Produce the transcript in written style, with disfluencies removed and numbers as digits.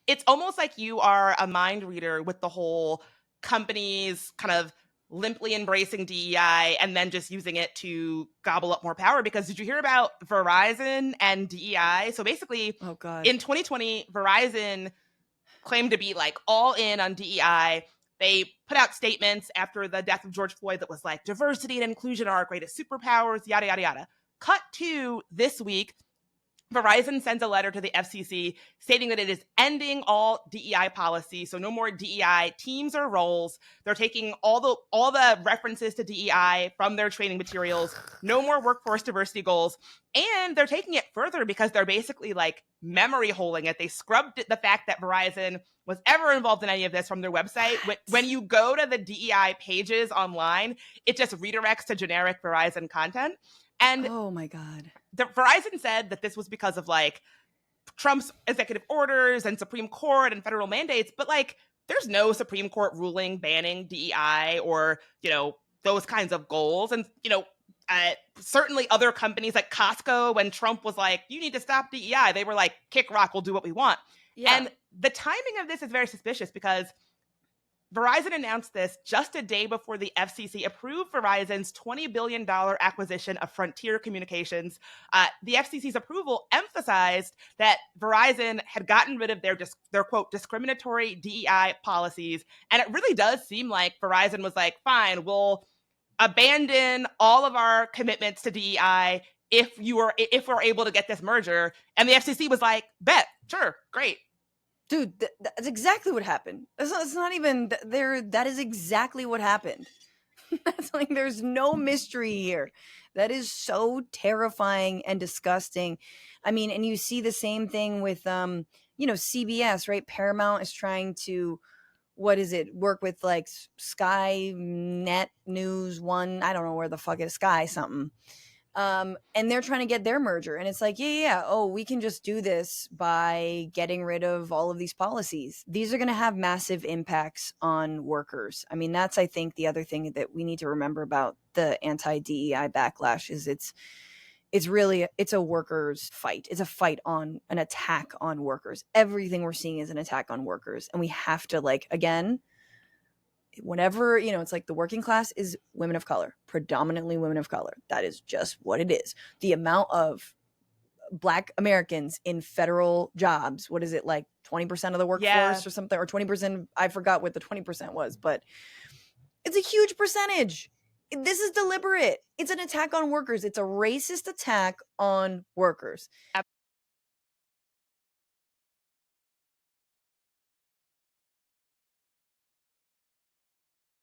it's almost like you are a mind reader with the whole companies kind of limply embracing DEI and then just using it to gobble up more power. Because did you hear about Verizon and DEI? So basically, Oh God. in 2020, Verizon claimed to be like all in on DEI. They put out statements after the death of George Floyd that was like diversity and inclusion are our greatest superpowers, yada, yada, yada. Cut to this week, Verizon sends a letter to the FCC stating that it is ending all DEI policy, so no more DEI teams or roles. They're taking all the references to DEI from their training materials. No more workforce diversity goals, and they're taking it further because they're basically like memory holing it. They scrubbed the fact that Verizon was ever involved in any of this from their website. When you go to the DEI pages online, it just redirects to generic Verizon content. And Oh my God. Verizon said that this was because of like Trump's executive orders and Supreme Court and federal mandates, but like there's no Supreme Court ruling banning DEI or, those kinds of goals. And, certainly other companies like Costco, when Trump was like, you need to stop DEI, they were like, kick rock, we'll do what we want. Yeah. And the timing of this is very suspicious because Verizon announced this just a day before the FCC approved Verizon's $20 billion acquisition of Frontier Communications. The FCC's approval emphasized that Verizon had gotten rid of their quote, discriminatory DEI policies. And it really does seem like Verizon was like, fine, we'll abandon all of our commitments to DEI if we're able to get this merger. And the FCC was like, bet, sure, great. Dude, that's exactly what happened. It's not even there. That is exactly what happened. That's like, there's no mystery here. That is so terrifying and disgusting. I mean, and you see the same thing with, CBS, right? Paramount is trying to, what is it? Work with like Sky Net News One. I don't know where the fuck it is, Sky something. And they're trying to get their merger. And it's like, yeah. Oh, we can just do this by getting rid of all of these policies. These are going to have massive impacts on workers. I mean, that's, I think, the other thing that we need to remember about the anti-DEI backlash is it's a workers fight. It's a fight on an attack on workers. Everything we're seeing is an attack on workers. And we have to, like, again, whenever, it's like the working class is women of color, predominantly women of color. That is just what it is. The amount of Black Americans in federal jobs, what is it, like 20% of the workforce or something, or 20%? I forgot what the 20% was, but it's a huge percentage. This is deliberate. It's an attack on workers. It's a racist attack on workers.